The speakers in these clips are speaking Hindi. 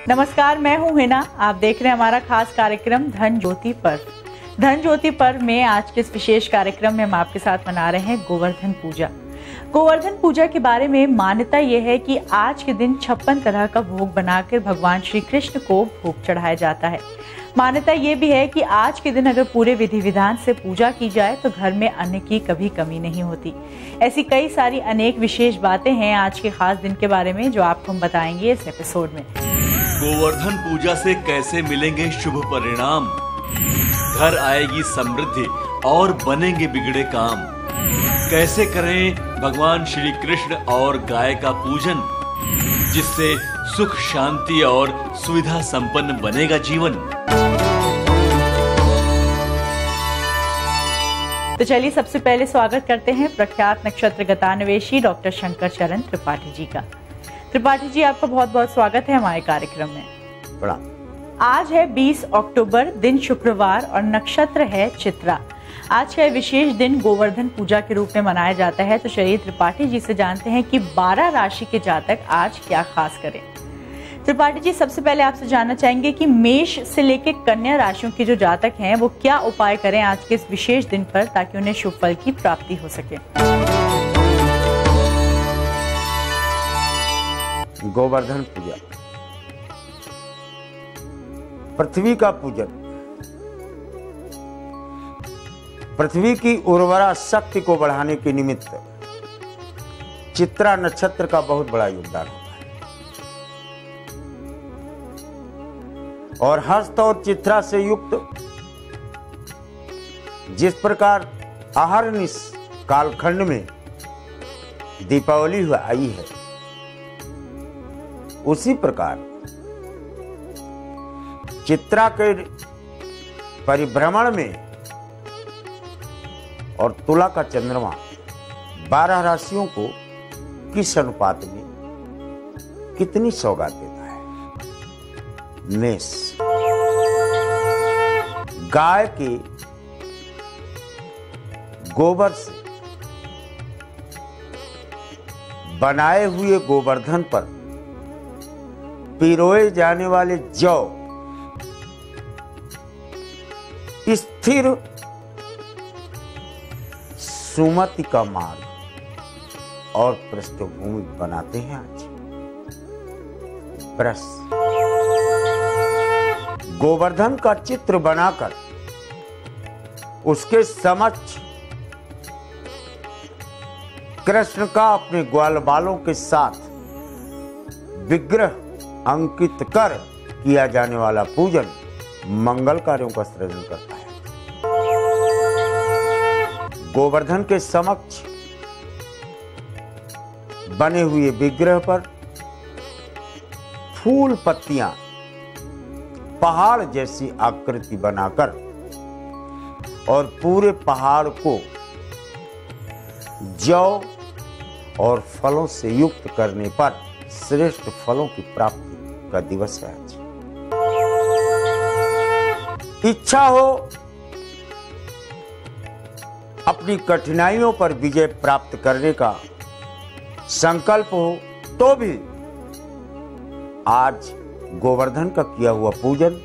नमस्कार, मैं हूं हिना। आप देख रहे हैं हमारा खास कार्यक्रम धन ज्योति पर्व। धन ज्योति पर्व में आज के इस विशेष कार्यक्रम में हम आपके साथ मना रहे हैं गोवर्धन पूजा। गोवर्धन पूजा के बारे में मान्यता यह है कि आज के दिन 56 तरह का भोग बनाकर भगवान श्री कृष्ण को भोग चढ़ाया जाता है। मान्यता ये भी है कि आज के दिन अगर पूरे विधि विधान से पूजा की जाए तो घर में अन्न की कभी कमी नहीं होती। ऐसी कई सारी अनेक विशेष बातें हैं आज के खास दिन के बारे में जो आपको हम बताएंगे इस एपिसोड में। गोवर्धन पूजा से कैसे मिलेंगे शुभ परिणाम, घर आएगी समृद्धि और बनेंगे बिगड़े काम। कैसे करें भगवान श्री कृष्ण और गाय का पूजन, जिससे सुख शांति और सुविधा संपन्न बनेगा जीवन। तो चलिए सबसे पहले स्वागत करते हैं प्रख्यात नक्षत्र गतान्वेषी डॉक्टर शंकर चरण त्रिपाठी जी का। त्रिपाठी जी, आपका बहुत बहुत स्वागत है हमारे कार्यक्रम में। प्रणाम। आज है 20 अक्टूबर, दिन शुक्रवार और नक्षत्र है चित्रा। आज का विशेष दिन गोवर्धन पूजा के रूप में मनाया जाता है। तो चलिए त्रिपाठी जी से जानते हैं कि 12 राशि के जातक आज क्या खास करें। त्रिपाठी जी, सबसे पहले आपसे जानना चाहेंगे कि मेष से लेकर कन्या राशियों के जो जातक हैं वो क्या उपाय करें आज के इस विशेष दिन पर ताकि उन्हें शुभ फल की प्राप्ति हो सके। गोवर्धन पूजा, पृथ्वी का पूजन, पृथ्वी की उर्वरा शक्ति को बढ़ाने के निमित्त चित्रा नक्षत्र का बहुत बड़ा योगदान होता है। और हस्त और चित्रा से युक्त जिस प्रकार अहर्निश कालखंड में दीपावली आई है, उसी प्रकार चित्रा के परिभ्रमण में और तुला का चंद्रमा 12 राशियों को किस अनुपात में कितनी सौगात देता है। मेष, गाय के गोबर से बनाए हुए गोवर्धन पर पिरोए जाने वाले जौ स्थिर सुमति का मार्ग और पृष्ठभूमि बनाते हैं। आज वृष, गोवर्धन का चित्र बनाकर उसके समक्ष कृष्ण का अपने ग्वाल बालों के साथ विग्रह अंकित कर किया जाने वाला पूजन मंगल कार्यों का सृजन करता है। गोवर्धन के समक्ष बने हुए विग्रह पर फूल पत्तियां पहाड़ जैसी आकृति बनाकर और पूरे पहाड़ को जौ और फलों से युक्त करने पर श्रेष्ठ फलों की प्राप्ति का दिवस है आज। इच्छा हो, अपनी कठिनाइयों पर विजय प्राप्त करने का संकल्प हो तो भी आज गोवर्धन का किया हुआ पूजन,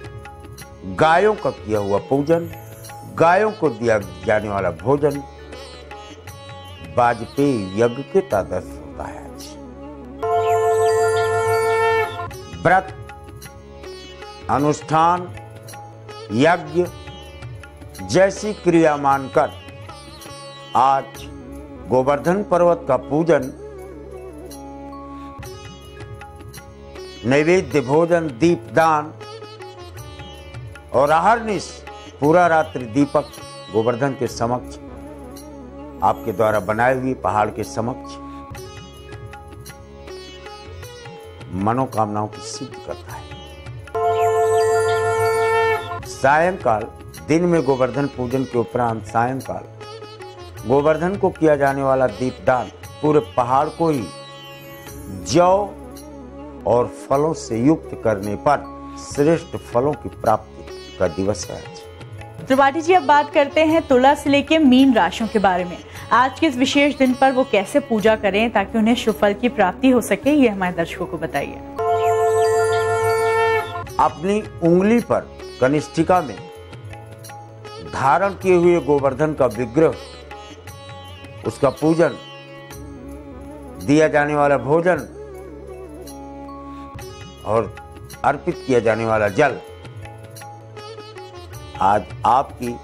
गायों का किया हुआ पूजन, गायों को दिया जाने वाला भोजन वाजपेयी यज्ञ के तादृश होता है। आज व्रत, अनुष्ठान, यज्ञ जैसी क्रिया मानकर आज गोवर्धन पर्वत का पूजन, नैवेद्य भोजन, दीपदान और अहर्निश पूरा रात्रि दीपक गोवर्धन के समक्ष आपके द्वारा बनाए हुए पहाड़ के समक्ष मनोकामनाओं की सिद्ध करता है। सायंकाल, दिन में गोवर्धन पूजन के उपरांत सायंकाल गोवर्धन को किया जाने वाला दीपदान पूरे पहाड़ को ही जौ और फलों से युक्त करने पर श्रेष्ठ फलों की प्राप्ति का दिवस है आज। त्रिपाठी जी, अब बात करते हैं तुला से लेकर मीन राशियों के बारे में। आज के इस विशेष दिन पर वो कैसे पूजा करें ताकि उन्हें शुभ फल की प्राप्ति हो सके, ये हमारे दर्शकों को बताइए। अपनी उंगली पर कनिष्ठिका में धारण किए हुए गोवर्धन का विग्रह, उसका पूजन, दिया जाने वाला भोजन और अर्पित किया जाने वाला जल आज आपकी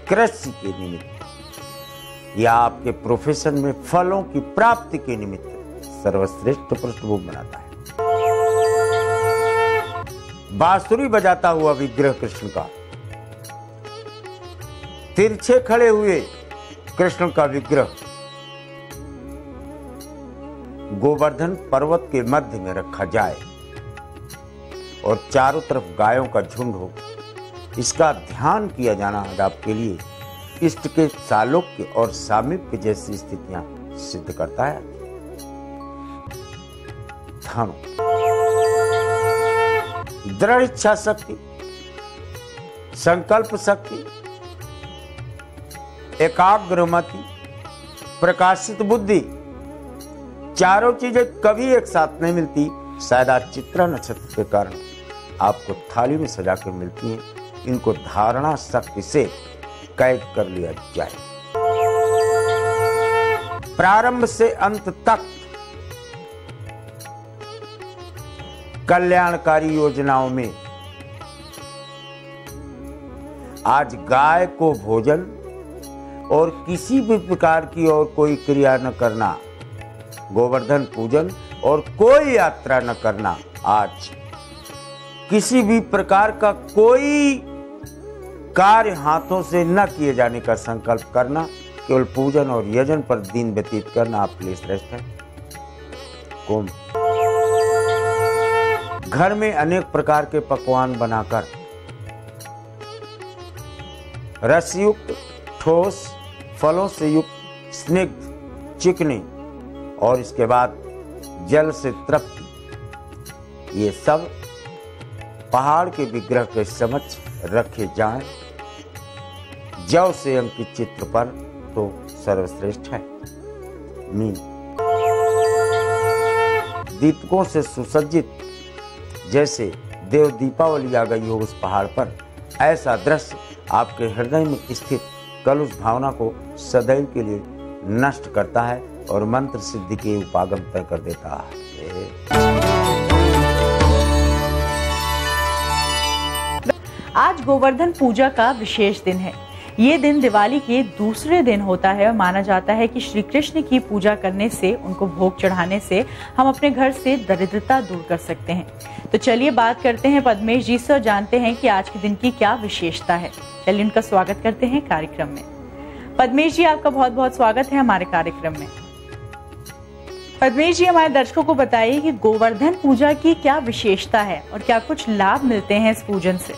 कृषि के निमित्त या आपके प्रोफेशन में फलों की प्राप्ति के निमित्त सर्वश्रेष्ठ पृष्ठभूमि बनाता है। बांसुरी बजाता हुआ विग्रह कृष्ण का, तिरछे खड़े हुए कृष्ण का विग्रह गोवर्धन पर्वत के मध्य में रखा जाए और चारों तरफ गायों का झुंड हो, इसका ध्यान किया जाना आज आपके लिए इष्ट के सालोक्य और सामीप्य जैसी स्थितियां सिद्ध करता है। धनु, दृढ़ इच्छा शक्ति, संकल्प शक्ति, एकाग्रमति, प्रकाशित बुद्धि, चारों चीजें कभी एक साथ नहीं मिलती। शायद आज चित्रा नक्षत्र के कारण आपको थाली में सजा के मिलती हैं। इनको धारणा शक्ति से कैद कर लिया जाए। प्रारंभ से अंत तक कल्याणकारी योजनाओं में आज गाय को भोजन और किसी भी प्रकार की और कोई क्रिया न करना, गोवर्धन पूजन और कोई यात्रा न करना, आज किसी भी प्रकार का कोई कार्य हाथों से न किए जाने का संकल्प करना, केवल पूजन और यजन पर दिन व्यतीत करना आपके लिए श्रेष्ठ है। कुंभ, घर में अनेक प्रकार के पकवान बनाकर रसयुक्त, ठोस, फलों से युक्त, स्निग्ध, चिकने और इसके बाद जल से तृप्ति, ये सब पहाड़ के विग्रह के समक्ष रखे जाएं जव से अंकित चित्र पर तो सर्वश्रेष्ठ है। मीन, दीपकों से सुसज्जित जैसे देव दीपावली आ गई हो उस पहाड़ पर, ऐसा दृश्य आपके हृदय में स्थित कलुष भावना को सदैव के लिए नष्ट करता है और मंत्र सिद्धि के उपागम तय कर देता है। आज गोवर्धन पूजा का विशेष दिन है। ये दिन दिवाली के दूसरे दिन होता है और माना जाता है कि श्री कृष्ण की पूजा करने से, उनको भोग चढ़ाने से हम अपने घर से दरिद्रता दूर कर सकते हैं। तो चलिए बात करते हैं पद्मेश जी से और जानते हैं कि आज के दिन की क्या विशेषता है। चलिए उनका स्वागत करते हैं कार्यक्रम में। पद्मेश जी, आपका बहुत बहुत स्वागत है हमारे कार्यक्रम में। पद्मेश जी, हमारे दर्शकों को बताइए कि गोवर्धन पूजा की क्या विशेषता है और क्या कुछ लाभ मिलते हैं इस पूजन से।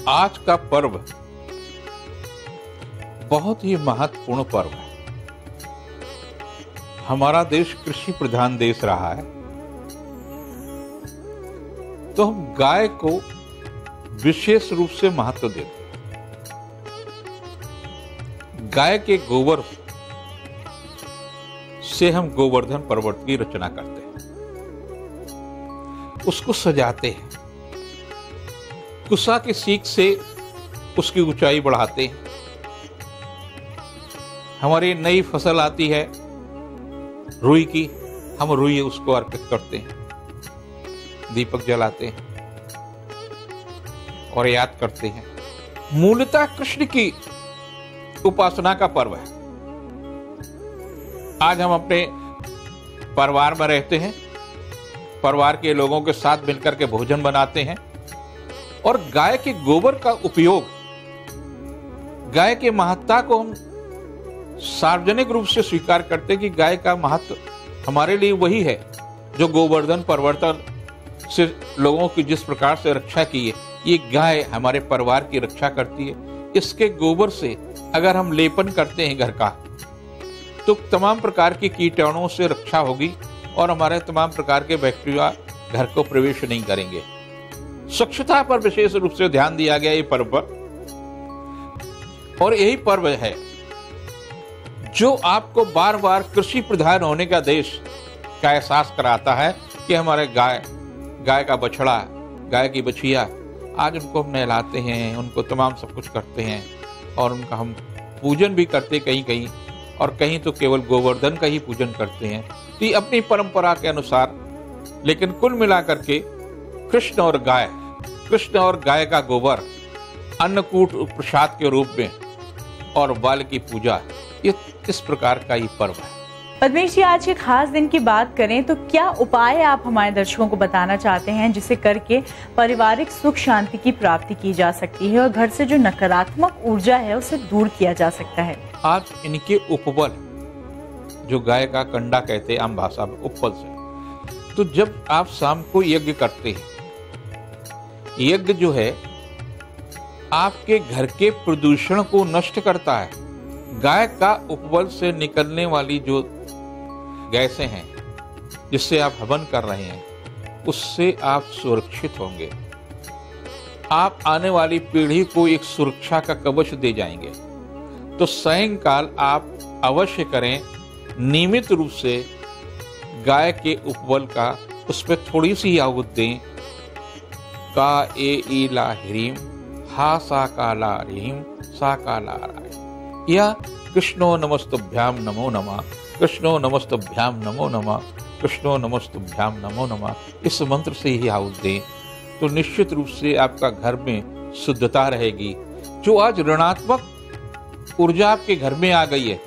आज का पर्व बहुत ही महत्वपूर्ण पर्व है। हमारा देश कृषि प्रधान देश रहा है, तो हम गाय को विशेष रूप से महत्व देते हैं। गाय के गोबर से हम गोवर्धन पर्वत की रचना करते हैं, उसको सजाते हैं, कुसा की सीख से उसकी ऊंचाई बढ़ाते हैं। हमारी नई फसल आती है रुई की, हम रुई उसको अर्पित करते हैं, दीपक जलाते हैं और याद करते हैं। मूलतः कृष्ण की उपासना का पर्व है। आज हम अपने परिवार में रहते हैं, परिवार के लोगों के साथ मिलकर के भोजन बनाते हैं और गाय के गोबर का उपयोग, गाय के महत्ता को हम सार्वजनिक रूप से स्वीकार करते हैं कि गाय का महत्व हमारे लिए वही है जो गोवर्धन पर्वत से लोगों की जिस प्रकार से रक्षा की है, ये गाय हमारे परिवार की रक्षा करती है। इसके गोबर से अगर हम लेपन करते हैं घर का, तो तमाम प्रकार की कीटाणुओं से रक्षा होगी और हमारे तमाम प्रकार के बैक्टीरिया घर को प्रवेश नहीं करेंगे। स्वच्छता पर विशेष रूप से ध्यान दिया गया ये पर्व पर, और यही पर्व है जो आपको बार बार कृषि प्रधान होने का देश का एहसास कराता है कि हमारे गाय का बछड़ा, गाय की बछिया, आज उनको हम नहलाते हैं, उनको तमाम सब कुछ करते हैं और उनका हम पूजन भी करते कहीं कहीं, और कहीं तो केवल गोवर्धन का ही पूजन करते हैं। तो ये अपनी परंपरा के अनुसार, लेकिन कुल मिलाकर के कृष्ण और गाय का गोबर अन्नकूट प्रसाद के रूप में और बाल की पूजा, ये इस प्रकार का ही पर्व है। पद्मेश जी, आज के खास दिन की बात करें तो क्या उपाय आप हमारे दर्शकों को बताना चाहते हैं जिसे करके पारिवारिक सुख शांति की प्राप्ति की जा सकती है और घर से जो नकारात्मक ऊर्जा है उसे दूर किया जा सकता है? आज इनके उपबल, जो गाय का कंडा कहते हैं आम भाषा में, उपबल से, तो जब आप शाम को यज्ञ करते हैं, यज्ञ जो है आपके घर के प्रदूषण को नष्ट करता है। गाय का उपबल से निकलने वाली जो गैसें हैं जिससे आप हवन कर रहे हैं, उससे आप सुरक्षित होंगे। आप आने वाली पीढ़ी को एक सुरक्षा का कवच दे जाएंगे। तो सायंकाल आप अवश्य करें, नियमित रूप से गाय के उपबल का, उस पर थोड़ी सी आहुति दें। का ए ई ला ह्रीम हा सा का ला ह्रीम सा का ला राय, या कृष्णो नमस्तुभ्याम नमो नमः, कृष्णो नमस्तुभ्याम नमो नमः, कृष्णो नमस्तुभ्याम नमो नमः, इस मंत्र से ही आहुति दें तो निश्चित रूप से आपका घर में शुद्धता रहेगी। जो आज ऋणात्मक ऊर्जा आपके घर में आ गई है,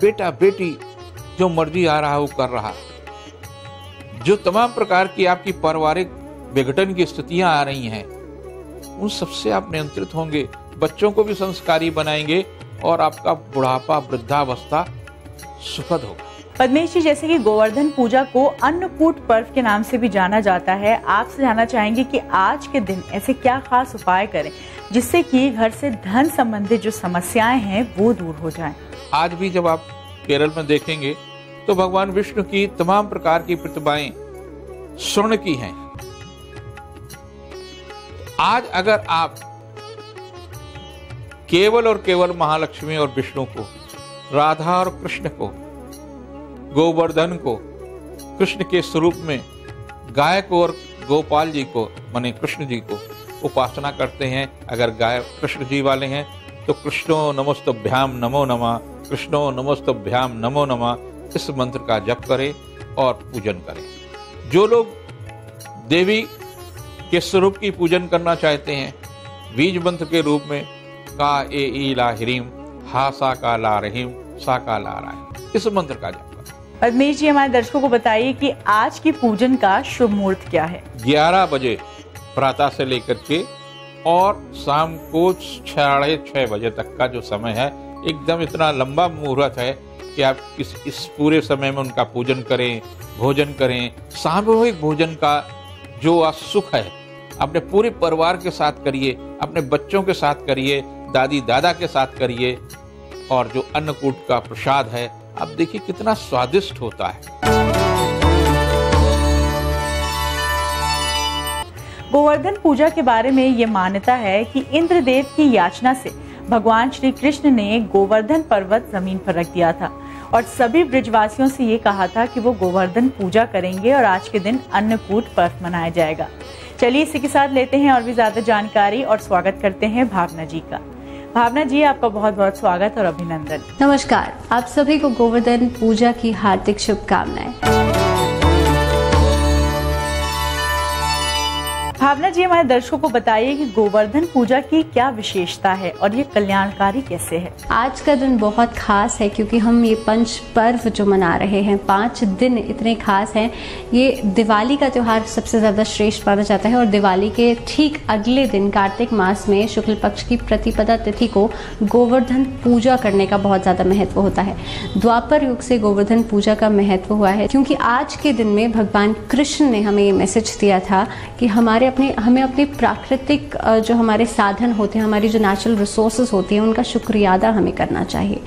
बेटा बेटी जो मर्जी आ रहा है वो कर रहा है, जो तमाम प्रकार की आपकी पारिवारिक विघटन की स्थितियां आ रही हैं, उन सबसे आप नियंत्रित होंगे। बच्चों को भी संस्कारी बनाएंगे और आपका बुढ़ापा, वृद्धावस्था सुखद होगा। पद्मेश जी, जैसे कि गोवर्धन पूजा को अन्नकूट पर्व के नाम से भी जाना जाता है, आपसे जानना चाहेंगे कि आज के दिन ऐसे क्या खास उपाय करें जिससे कि घर से धन संबंधित जो समस्याएं हैं वो दूर हो जाएं? आज भी जब आप केरल में देखेंगे तो भगवान विष्णु की तमाम प्रकार की प्रतिमाएं स्वर्ण की हैं। आज अगर आप केवल और केवल महालक्ष्मी और विष्णु को, राधा और कृष्ण को, गोवर्धन को, कृष्ण के स्वरूप में गाय को और गोपाल जी को, माने कृष्ण जी को उपासना करते हैं, अगर गाय कृष्ण जी वाले हैं तो कृष्णो नमस्तुभ्याम नमो नमः, कृष्णो नमस्तुभ्याम नमो नमः, इस मंत्र का जप करें और पूजन करें। जो लोग देवी के स्वरूप की पूजन करना चाहते हैं, बीज मंत्र के रूप में का ए ई ला ह्रीम हा सा का ला रहीम सा का ला राय, इस मंत्र का जप करें। पद्मेश जी, हमारे दर्शकों को बताइए कि आज की पूजन का शुभ मुहूर्त क्या है? 11 बजे प्रातः से लेकर के और शाम को 6:30 बजे तक का जो समय है, एकदम इतना लंबा मुहूर्त है कि आप इस पूरे समय में उनका पूजन करें, भोजन करें। सामूहिक भोजन का जो आज सुख है अपने पूरे परिवार के साथ करिए, अपने बच्चों के साथ करिए, दादी दादा के साथ करिए, और जो अन्नकूट का प्रसाद है आप देखिए कितना स्वादिष्ट होता है। गोवर्धन पूजा के बारे में ये मान्यता है कि इंद्रदेव की याचना से भगवान श्री कृष्ण ने गोवर्धन पर्वत जमीन पर रख दिया था और सभी ब्रजवासियों से ये कहा था कि वो गोवर्धन पूजा करेंगे और आज के दिन अन्नकूट पर्व मनाया जाएगा। चलिए इसी के साथ लेते हैं और भी ज्यादा जानकारी और स्वागत करते हैं भावना जी का। भावना जी, आपका बहुत बहुत स्वागत और अभिनंदन। नमस्कार, आप सभी को गोवर्धन पूजा की हार्दिक शुभकामनाएं। भावना जी, हमारे दर्शकों को बताइए कि गोवर्धन पूजा की क्या विशेषता है और ये कल्याणकारी कैसे है? आज का दिन बहुत खास है क्योंकि हम ये पंच पर्व जो मना रहे हैं, 5 दिन इतने खास हैं। ये दिवाली का त्योहार सबसे ज्यादा श्रेष्ठ माना जाता है और दिवाली के ठीक अगले दिन कार्तिक मास में शुक्ल पक्ष की प्रतिपदा तिथि को गोवर्धन पूजा करने का बहुत ज्यादा महत्व होता है। द्वापर युग से गोवर्धन पूजा का महत्व हुआ है क्योंकि आज के दिन में भगवान कृष्ण ने हमें ये मैसेज दिया था कि हमें अपने प्राकृतिक जो हमारे साधन होते हैं, हमारी जो नेचुरल रिसोर्सेज होती हैं, उनका शुक्रिया अदा हमें करना चाहिए।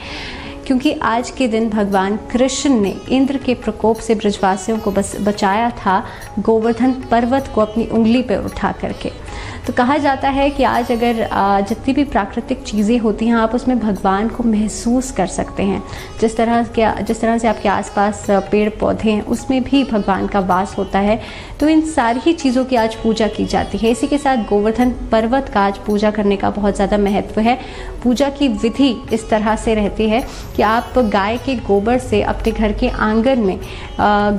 क्योंकि आज के दिन भगवान कृष्ण ने इंद्र के प्रकोप से ब्रजवासियों को बचाया था गोवर्धन पर्वत को अपनी उंगली पर उठा करके। तो कहा जाता है कि आज अगर जितनी भी प्राकृतिक चीज़ें होती हैं आप उसमें भगवान को महसूस कर सकते हैं। जिस तरह से आपके आसपास पेड़ पौधे हैं उसमें भी भगवान का वास होता है। तो इन सारी ही चीज़ों की आज पूजा की जाती है। इसी के साथ गोवर्धन पर्वत का आज पूजा करने का बहुत ज़्यादा महत्व है। पूजा की विधि इस तरह से रहती है कि आप गाय के गोबर से अपने घर के आंगन में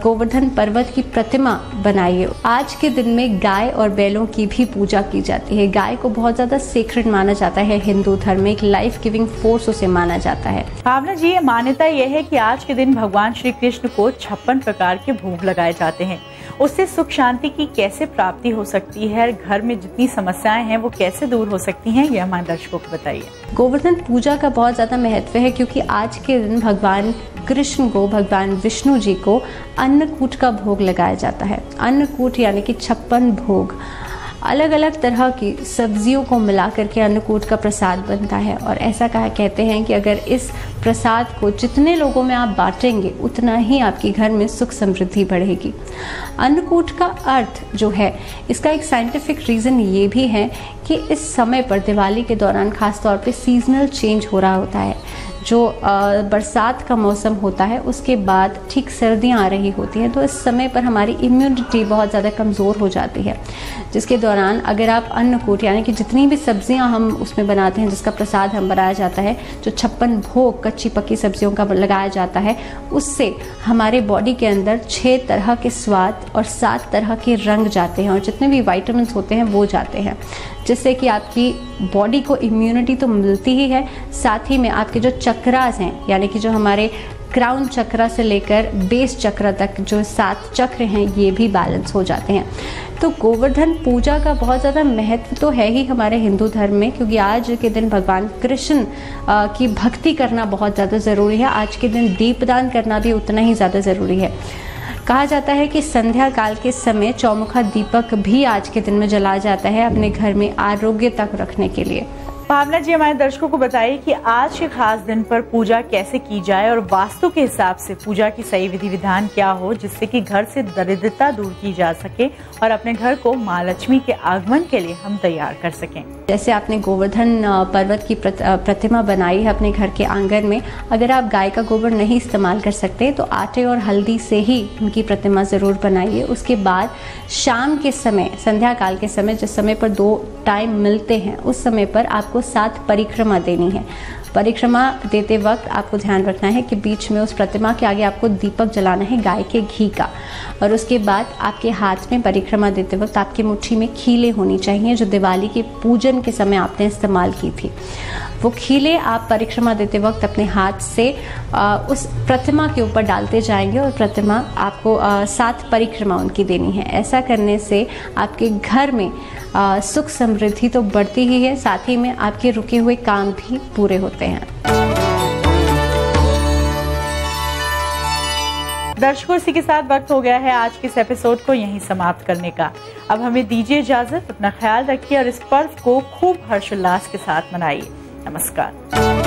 गोवर्धन पर्वत की प्रतिमा बनाइए। आज के दिन में गाय और बैलों की भी पूजा की जाती है। गाय को बहुत ज़्यादा सेक्रेड माना जाता है। हिंदू धर्म में एक लाइफ गिविंग फोर्स उसे माना जाता है। भावना जी, मान्यता यह है कि आज के दिन भगवान श्री कृष्ण को 56 प्रकार के भोग लगाए जाते हैं। उससे सुख शांति की कैसे प्राप्ति हो सकती है, घर में जितनी समस्याएं हैं वो कैसे दूर हो सकती हैं, यह हमारे दर्शकों को बताइए। गोवर्धन पूजा का बहुत ज़्यादा महत्व है क्योंकि आज के दिन भगवान कृष्ण को, भगवान विष्णु जी को अन्नकूट का भोग लगाया जाता है। अन्नकूट यानी कि 56 भोग, अलग अलग तरह की सब्जियों को मिला करके अन्नकूट का प्रसाद बनता है। और ऐसा कहते हैं कि अगर इस प्रसाद को जितने लोगों में आप बांटेंगे उतना ही आपके घर में सुख समृद्धि बढ़ेगी। अन्नकूट का अर्थ जो है, इसका एक साइंटिफिक रीज़न ये भी है कि इस समय पर दिवाली के दौरान खास तौर पे सीजनल चेंज हो रहा होता है। जो बरसात का मौसम होता है उसके बाद ठीक सर्दियाँ आ रही होती हैं, तो इस समय पर हमारी इम्यूनिटी बहुत ज़्यादा कमज़ोर हो जाती है, जिसके दौरान अगर आप अन्नकूट यानी कि जितनी भी सब्जियां हम उसमें बनाते हैं, जिसका प्रसाद हम बनाया जाता है, जो 56 भोग कच्ची पक्की सब्जियों का लगाया जाता है, उससे हमारे बॉडी के अंदर 6 तरह के स्वाद और 7 तरह के रंग जाते हैं और जितने भी विटामिन होते हैं वो जाते हैं, जिससे कि आपकी बॉडी को इम्यूनिटी तो मिलती ही है, साथ ही में आपके जो चक्रास हैं यानी कि जो हमारे क्राउन चक्र से लेकर बेस चक्र तक जो 7 चक्र हैं ये भी बैलेंस हो जाते हैं। तो गोवर्धन पूजा का बहुत ज़्यादा महत्व तो है ही हमारे हिंदू धर्म में, क्योंकि आज के दिन भगवान कृष्ण की भक्ति करना बहुत ज़्यादा ज़रूरी है। आज के दिन दीपदान करना भी उतना ही ज़्यादा ज़रूरी है। कहा जाता है कि संध्या काल के समय चौमुखा दीपक भी आज के दिन में जलाया जाता है अपने घर में आरोग्यता को रखने के लिए। भावना जी, हमारे दर्शकों को बताइए कि आज के खास दिन पर पूजा कैसे की जाए और वास्तु के हिसाब से पूजा की सही विधि विधान क्या हो, जिससे कि घर से दरिद्रता दूर की जा सके और अपने घर को माँ लक्ष्मी के आगमन के लिए हम तैयार कर सकें। जैसे आपने गोवर्धन पर्वत की प्रतिमा बनाई है अपने घर के आंगन में, अगर आप गाय का गोबर नहीं इस्तेमाल कर सकते तो आटे और हल्दी से ही उनकी प्रतिमा ज़रूर बनाइए। उसके बाद शाम के समय, संध्या काल के समय, जिस समय पर 2 टाइम मिलते हैं, उस समय पर आपको 7 परिक्रमा देनी है। परिक्रमा देते वक्त आपको ध्यान रखना है कि बीच में उस प्रतिमा के आगे आपको दीपक जलाना है गाय के घी का, और उसके बाद आपके हाथ में परिक्रमा देते वक्त आपकी मुट्ठी में खीले होनी चाहिए, जो दिवाली के पूजन के समय आपने इस्तेमाल की थी। वो खीले आप परिक्रमा देते वक्त अपने हाथ से उस प्रतिमा के ऊपर डालते जाएंगे और प्रतिमा आपको 7 परिक्रमा उनकी देनी है। ऐसा करने से आपके घर में सुख समृद्धि तो बढ़ती ही है, साथ ही में आपके रुके हुए काम भी पूरे होते हैं। दर्शकों, इसी के साथ वक्त हो गया है आज के इस एपिसोड को यहीं समाप्त करने का। अब हमें दीजिए इजाजत। अपना ख्याल रखिए और इस पर्व को खूब हर्षोल्लास के साथ मनाइए। नमस्कार।